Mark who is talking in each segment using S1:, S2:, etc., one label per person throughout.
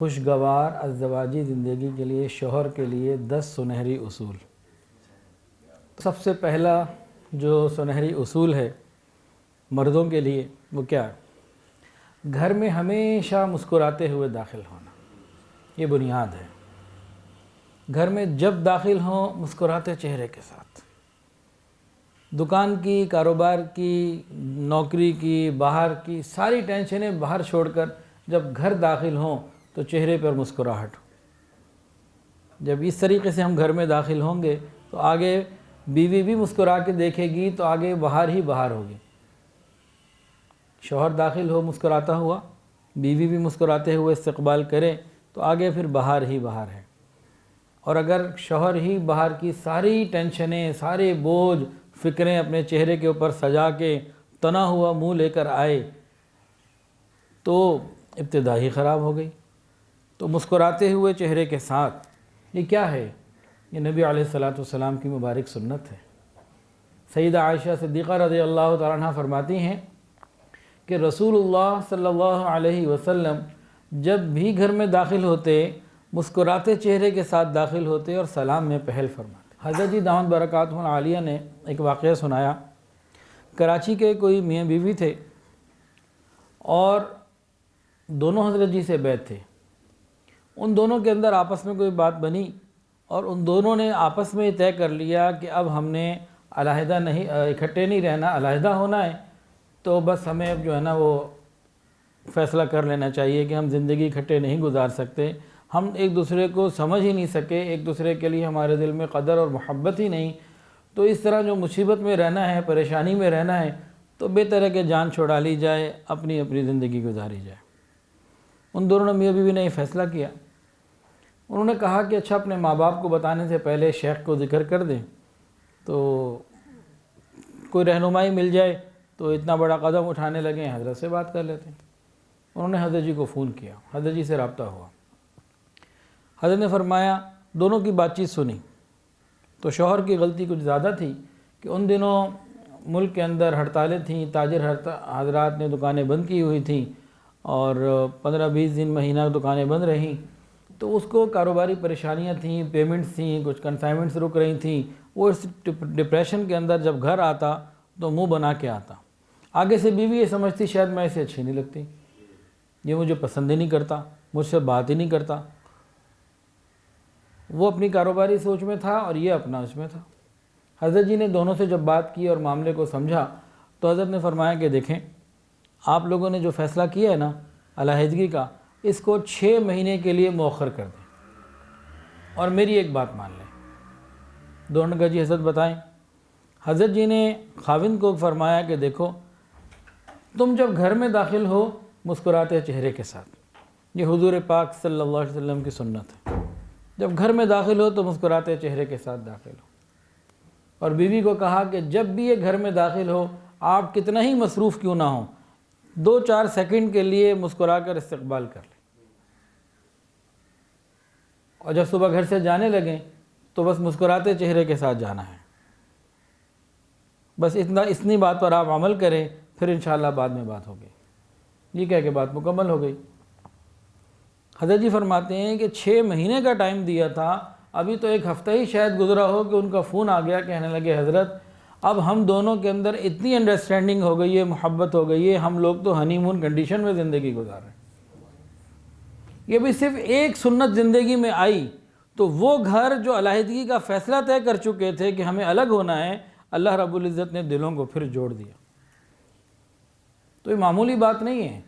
S1: خوشگوار ازدواجی زندگی کے لیے شوہر کے لیے 10 سنہری اصول۔ سب سے پہلا جو سنہری اصول ہے مردوں کے لیے وہ کیا ہے؟ گھر میں ہمیشہ مسکراتے ہوئے داخل ہونا، یہ بنیاد ہے۔ گھر میں جب داخل ہوں مسکراتے چہرے کے ساتھ، دکان کی، کاروبار کی، نوکری کی، باہر کی ساری ٹینشنیں باہر چھوڑ کر جب گھر داخل ہوں تو چہرے پر مسکراہٹ ہو۔ جب اس طریقے سے ہم گھر میں داخل ہوں گے تو آگے بیوی بھی مسکرا کے دیکھے گی تو آگے بہار ہی بہار ہوگی۔ شوہر داخل ہو مسکراتا ہوا، بیوی بھی مسکراتے ہوئے استقبال کرے تو آگے پھر بہار ہی بہار ہے۔ اور اگر شوہر ہی باہر کی ساری ٹینشنیں، سارے بوجھ، فکریں اپنے چہرے کے اوپر سجا کے تنا ہوا منہ لے کر آئے تو ابتدا ہی خراب ہو گئی۔ تو مسکراتے ہوئے چہرے کے ساتھ یہ کیا ہے؟ یہ نبی علیہ السلام کی مبارک سنت ہے۔ سیدہ عائشہ صدیقہ رضی اللہ تعالیٰ عنہ فرماتی ہیں کہ رسول اللہ صلی اللہ علیہ وسلم جب بھی گھر میں داخل ہوتے مسکراتے چہرے کے ساتھ داخل ہوتے اور سلام میں پہل فرماتے۔ حضرت جی دامت برکاتہ العالیہ نے ایک واقعہ سنایا۔ کراچی کے کوئی میاں بیوی تھے اور دونوں حضرت جی سے بیعت تھے۔ ان دونوں کے اندر آپس میں کوئی بات بنی اور ان دونوں نے آپس میں طے کر لیا کہ اب ہم نے علیحدہ نہیں، اکٹھے نہیں رہنا، علیحدہ ہونا ہے۔ تو بس ہمیں اب جو ہے نا وہ فیصلہ کر لینا چاہیے کہ ہم زندگی اکٹھے نہیں گزار سکتے، ہم ایک دوسرے کو سمجھ ہی نہیں سکے، ایک دوسرے کے لیے ہمارے دل میں قدر اور محبت ہی نہیں، تو اس طرح جو مصیبت میں رہنا ہے، پریشانی میں رہنا ہے، تو بہتر ہے کہ جان چھوڑا لی جائے، اپنی اپنی زندگی گزاری جائے۔ ان دونوں میاں بیوی نے یہ فیصلہ کیا۔ انہوں نے کہا کہ اچھا اپنے ماں باپ کو بتانے سے پہلے شیخ کو ذکر کر دیں تو کوئی رہنمائی مل جائے، تو اتنا بڑا قدم اٹھانے لگے، حضرت سے بات کر لیتے ہیں۔ انہوں نے حضرت جی کو فون کیا، حضرت جی سے رابطہ ہوا۔ حضرت نے فرمایا، دونوں کی بات چیت سنی تو شوہر کی غلطی کچھ زیادہ تھی کہ ان دنوں ملک کے اندر ہڑتالیں تھیں، تاجر حضرات نے دکانیں بند کی ہوئی تھیں اور 15-20 دن مہینہ دکانیں بند رہیں، تو اس کو کاروباری پریشانیاں تھیں، پیمنٹس تھیں، کچھ کنسائنمنٹس رک رہی تھیں۔ وہ اس ڈپریشن کے اندر جب گھر آتا تو منہ بنا کے آتا۔ آگے سے بیوی یہ سمجھتی شاید میں اسے اچھی نہیں لگتی، یہ مجھے پسند ہی نہیں کرتا، مجھ سے بات ہی نہیں کرتا۔ وہ اپنی کاروباری سوچ میں تھا اور یہ اپنا اس میں تھا۔ حضرت جی نے دونوں سے جب بات کی اور معاملے کو سمجھا تو حضرت نے فرمایا کہ دیکھیں، آپ لوگوں نے جو فیصلہ کیا ہے نا علیحدگی کا، اس کو 6 مہینے کے لیے مؤخر کر دیں اور میری ایک بات مان لیں۔ دونوں نے کہا جی حضرت بتائیں۔ حضرت جی نے خاوند کو فرمایا کہ دیکھو، تم جب گھر میں داخل ہو مسکراتے چہرے کے ساتھ، یہ حضور پاک صلی اللہ علیہ وسلم کی سنت ہے۔ جب گھر میں داخل ہو تو مسکراتے چہرے کے ساتھ داخل ہو۔ اور بیوی کو کہا کہ جب بھی یہ گھر میں داخل ہو، آپ کتنا ہی مصروف کیوں نہ ہوں، 2-4 سیکنڈ کے لیے مسکرا کر استقبال کر لیں۔ اور جب صبح گھر سے جانے لگیں تو بس مسکراتے چہرے کے ساتھ جانا ہے۔ بس اتنی بات پر آپ عمل کریں، پھر انشاءاللہ بعد میں بات ہوگی۔ یہ کہہ کے بات مکمل ہو گئی۔ حضرت جی فرماتے ہیں کہ 6 مہینے کا ٹائم دیا تھا، ابھی تو 1 ہفتہ ہی شاید گزرا ہو کہ ان کا فون آ گیا، کہنے لگے حضرت اب ہم دونوں کے اندر اتنی انڈرسٹینڈنگ ہو گئی ہے، محبت ہو گئی ہے، ہم لوگ تو ہنی مون کنڈیشن میں زندگی گزار رہے ہیں۔ یہ بھی صرف ایک سنت زندگی میں آئی تو وہ گھر جو علیحدگی کا فیصلہ طے کر چکے تھے کہ ہمیں الگ ہونا ہے، اللہ رب العزت نے دلوں کو پھر جوڑ دیا۔ تو یہ معمولی بات نہیں ہے،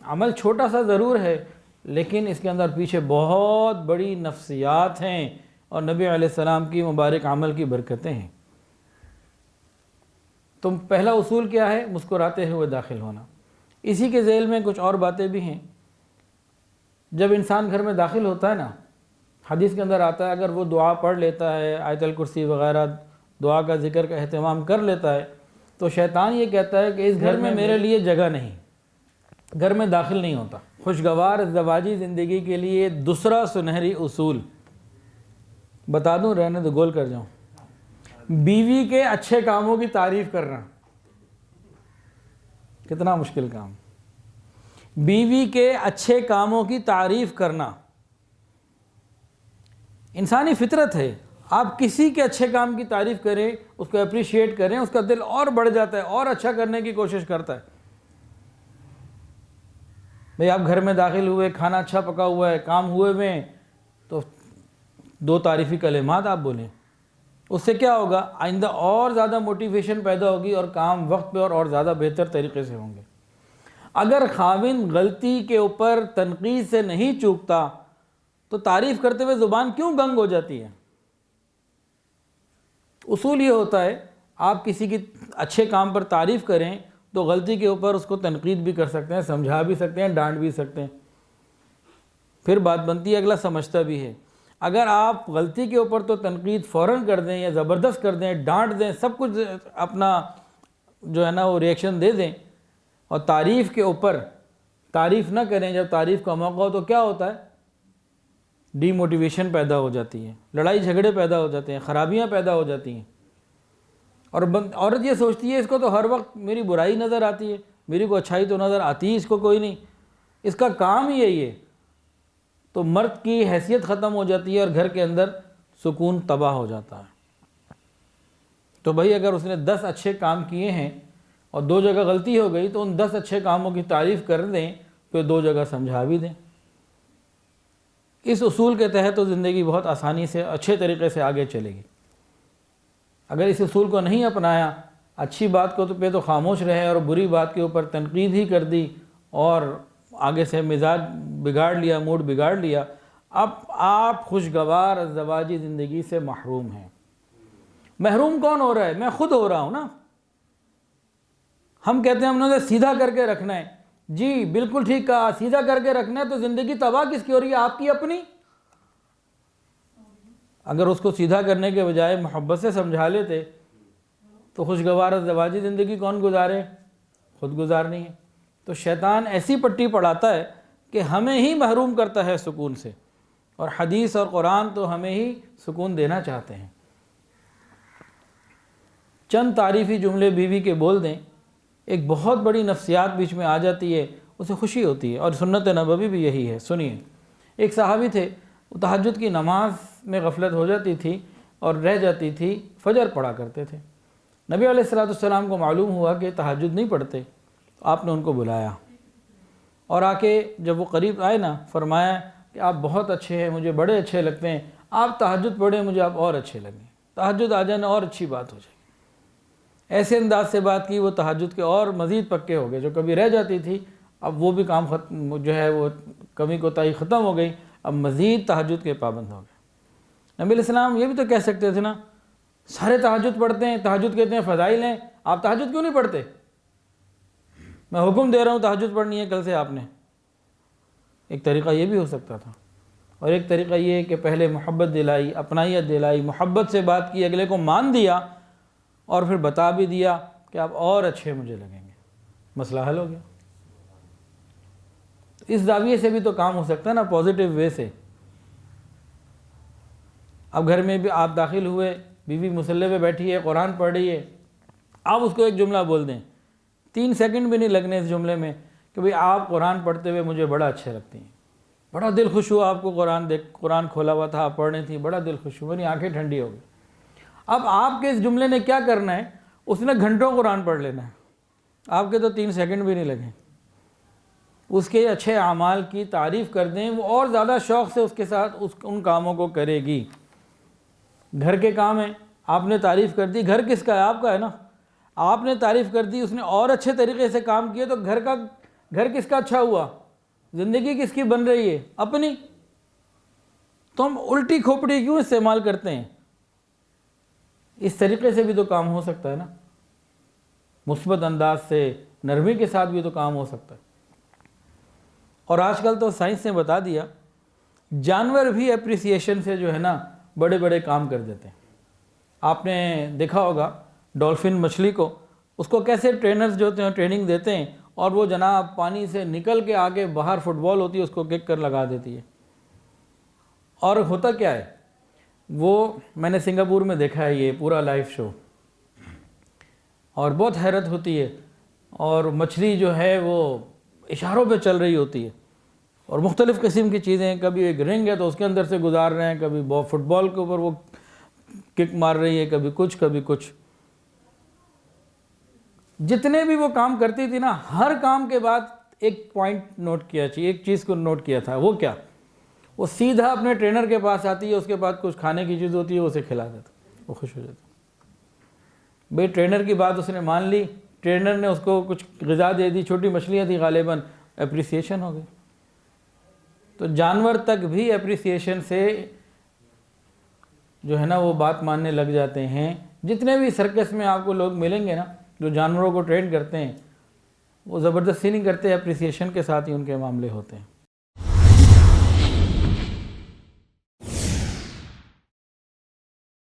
S1: عمل چھوٹا سا ضرور ہے لیکن اس کے اندر پیچھے بہت بڑی نفسیات ہیں اور نبی علیہ السلام کی مبارک عمل کی برکتیں ہیں۔ تو پہلا اصول کیا ہے؟ مسکراتے ہوئے داخل ہونا۔ اسی کے ذیل میں کچھ اور باتیں بھی ہیں۔ جب انسان گھر میں داخل ہوتا ہے نا، حدیث کے اندر آتا ہے اگر وہ دعا پڑھ لیتا ہے، آیت الکرسی وغیرہ دعا کا ذکر کا اہتمام کر لیتا ہے، تو شیطان یہ کہتا ہے کہ اس گھر میں میرے لیے جگہ نہیں، گھر میں داخل نہیں ہوتا۔ خوشگوار ازدواجی زندگی کے لیے دوسرا سنہری اصول بتا دوں، رہنے تو گول کر جاؤں، بیوی کے اچھے کاموں کی تعریف کرنا۔ کتنا مشکل کام۔ بیوی کے اچھے کاموں کی تعریف کرنا انسانی فطرت ہے. آپ کسی کے اچھے کام کی تعریف کریں، اس کو اپریشیٹ کریں، اس کا دل اور بڑھ جاتا ہے، اور اچھا کرنے کی کوشش کرتا ہے. بھئی آپ گھر میں داخل ہوئے، کھانا اچھا پکا ہوا ہے، کام ہوئے ہوئے ہیں، تو 2 تعریفی کلمات آپ بولیں. اس سے کیا ہوگا؟ آئندہ اور زیادہ موٹیویشن پیدا ہوگی اور کام وقت پہ اور زیادہ بہتر طریقے سے ہوں گے. اگر خاوند غلطی کے اوپر تنقید سے نہیں چوکتا تو تعریف کرتے ہوئے زبان کیوں گنگ ہو جاتی ہے؟ اصول یہ ہوتا ہے آپ کسی کی اچھے کام پر تعریف کریں تو غلطی کے اوپر اس کو تنقید بھی کر سکتے ہیں، سمجھا بھی سکتے ہیں، ڈانٹ بھی سکتے ہیں، پھر بات بنتی ہے، اگلا سمجھتا بھی ہے. اگر آپ غلطی کے اوپر تو تنقید فوراً کر دیں یا زبردست کر دیں، ڈانٹ دیں، سب کچھ اپنا جو ہے نا وہ ریئیکشن دے دیں، اور تعریف کے اوپر تعریف نہ کریں، جب تعریف کا موقع ہو تو کیا ہوتا ہے؟ ڈی موٹیویشن پیدا ہو جاتی ہے، لڑائی جھگڑے پیدا ہو جاتے ہیں، خرابیاں پیدا ہو جاتی ہیں. اور عورت یہ سوچتی ہے اس کو تو ہر وقت میری برائی نظر آتی ہے، میری کو اچھائی تو نظر آتی ہے اس کو کوئی نہیں، اس کا کام ہی یہی ہے. تو مرد کی حیثیت ختم ہو جاتی ہے اور گھر کے اندر سکون تباہ ہو جاتا ہے. تو بھائی اگر اس نے 10 اچھے کام کیے ہیں اور 2 جگہ غلطی ہو گئی تو ان 10 اچھے کاموں کی تعریف کر دیں، پھر 2 جگہ سمجھا بھی دیں. اس اصول کے تحت تو زندگی بہت آسانی سے اچھے طریقے سے آگے چلے گی. اگر اس اصول کو نہیں اپنایا، اچھی بات کو تو پہ تو خاموش رہے اور بری بات کے اوپر تنقید ہی کر دی اور آگے سے مزاج بگاڑ لیا، موڈ بگاڑ لیا، اب آپ خوشگوار ازدواجی زندگی سے محروم ہیں. محروم کون ہو رہا ہے؟ میں خود ہو رہا ہوں نا. ہم کہتے ہیں ہم نے سیدھا کر کے رکھنا ہے. جی بالکل ٹھیک کہا، سیدھا کر کے رکھنا ہے تو زندگی تباہ کس کی ہو رہی ہے؟ آپ کی اپنی. اگر اس کو سیدھا کرنے کے بجائے محبت سے سمجھا لیتے تو خوشگوار ازدواجی زندگی کون گزارے؟ خود گزارنی ہے. تو شیطان ایسی پٹی پڑھاتا ہے کہ ہمیں ہی محروم کرتا ہے سکون سے، اور حدیث اور قرآن تو ہمیں ہی سکون دینا چاہتے ہیں. چند تعریفی جملے بیوی کے بول دیں، ایک بہت بڑی نفسیات بیچ میں آ جاتی ہے، اسے خوشی ہوتی ہے. اور سنت نبوی بھی یہی ہے. سنیے، ایک صحابی تھے، وہ تہجد کی نماز میں غفلت ہو جاتی تھی اور رہ جاتی تھی، فجر پڑھا کرتے تھے. نبی علیہ السلام کو معلوم ہوا کہ تہجد نہیں پڑھتے، تو آپ نے ان کو بلایا اور آ کے جب وہ قریب آئے نا، فرمایا کہ آپ بہت اچھے ہیں، مجھے بڑے اچھے لگتے ہیں، آپ تہجد پڑھیں، مجھے آپ اور اچھے لگیں، تہجد آ جانا اور اچھی بات ہو جائے. ایسے انداز سے بات کی، وہ تہجد کے اور مزید پکے ہو گئے. جو کبھی رہ جاتی تھی اب وہ بھی کام ختم، جو ہے وہ کمی کوتاہی ختم ہو گئی، اب مزید تہجد کے پابند ہو گئے. نبی علیہ السلام یہ بھی تو کہہ سکتے تھے نا، سارے تہجد پڑھتے ہیں، تہجد کہتے ہیں فضائل ہیں، آپ تہجد کیوں نہیں پڑھتے؟ میں حکم دے رہا ہوں تہجد پڑھنی ہے کل سے آپ نے. ایک طریقہ یہ بھی ہو سکتا تھا. اور ایک طریقہ یہ ہے کہ پہلے محبت دلائی، اپنائیت دلائی، محبت سے بات کی، اگلے کو مان دیا اور پھر بتا بھی دیا کہ آپ اور اچھے مجھے لگیں گے، مسئلہ حل ہو گیا. اس زاویے سے بھی تو کام ہو سکتا ہے نا، پازیٹیو وے سے. اب گھر میں بھی آپ داخل ہوئے، بیوی مصلی پہ بیٹھی ہے، قرآن پڑھ رہی ہے، آپ اس کو ایک جملہ بول دیں، 3 سیکنڈ بھی نہیں لگنے اس جملے میں، کہ بھئی آپ قرآن پڑھتے ہوئے مجھے بڑا اچھے لگتی ہیں، بڑا دل خوش ہوا آپ کو قرآن کھولا ہوا تھا، آپ پڑھ رہی تھی، بڑا دل خوش ہوا، میری آنکھیں ٹھنڈی ہو گئی. اب آپ کے اس جملے نے کیا کرنا ہے؟ اس نے گھنٹوں قرآن پڑھ لینا ہے، آپ کے تو 3 سیکنڈ بھی نہیں لگیں. اس کے اچھے اعمال کی تعریف کر دیں، وہ اور زیادہ شوق سے اس کے ساتھ ان کاموں کو کرے گی. گھر کے کام ہیں، آپ نے تعریف کر دی، گھر کس کا ہے؟ آپ کا ہے نا. آپ نے تعریف کر دی، اس نے اور اچھے طریقے سے کام کیے، تو گھر کس کا اچھا ہوا؟ زندگی کس کی بن رہی ہے؟ اپنی. تو ہم الٹی کھوپڑی کیوں استعمال کرتے ہیں؟ اس طریقے سے بھی تو کام ہو سکتا ہے نا، مثبت انداز سے، نرمی کے ساتھ بھی تو کام ہو سکتا ہے. اور آج کل تو سائنس نے بتا دیا، جانور بھی اپریسیشن سے جو ہے نا بڑے بڑے کام کر دیتے ہیں. آپ نے دیکھا ہوگا ڈولفن مچھلی کو، اس کو کیسے ٹرینرز جو ہوتے ہیں ٹریننگ دیتے ہیں، اور وہ جناب پانی سے نکل کے آگے باہر فٹ بال ہوتی ہے اس کو کک کر لگا دیتی ہے. اور ہوتا کیا ہے، وہ میں نے سنگاپور میں دیکھا ہے یہ پورا لائیو شو، اور بہت حیرت ہوتی ہے. اور مچھلی جو ہے وہ اشاروں پہ چل رہی ہوتی ہے، اور مختلف قسم کی چیزیں، کبھی ایک رنگ ہے تو اس کے اندر سے گزار رہے ہیں، کبھی فٹ بال کے اوپر وہ کک مار رہی ہے، کبھی کچھ. جتنے بھی وہ کام کرتی تھی نا، ہر کام کے بعد ایک پوائنٹ نوٹ کیا چاہیے، ایک چیز کو نوٹ کیا تھا. وہ کیا؟ وہ سیدھا اپنے ٹرینر کے پاس آتی ہے، اس کے بعد کچھ کھانے کی چیز ہوتی ہے، وہ اسے کھلا دیتا، وہ خوش ہو جاتا. بھئی ٹرینر کی بات اس نے مان لی، ٹرینر نے اس کو کچھ غذا دے دی، چھوٹی مچھلیاں تھی غالباً، اپریسیشن ہو گئی. تو جانور تک بھی اپریسیشن سے جو ہے نا وہ بات ماننے لگ جاتے ہیں. جتنے بھی سرکس میں آپ کو لوگ ملیں گے نا جو جانوروں کو ٹرین کرتے ہیں، وہ زبردستی نہیں کرتے، اپریسیشن کے ساتھ ہی ان کے معاملے ہوتے ہیں.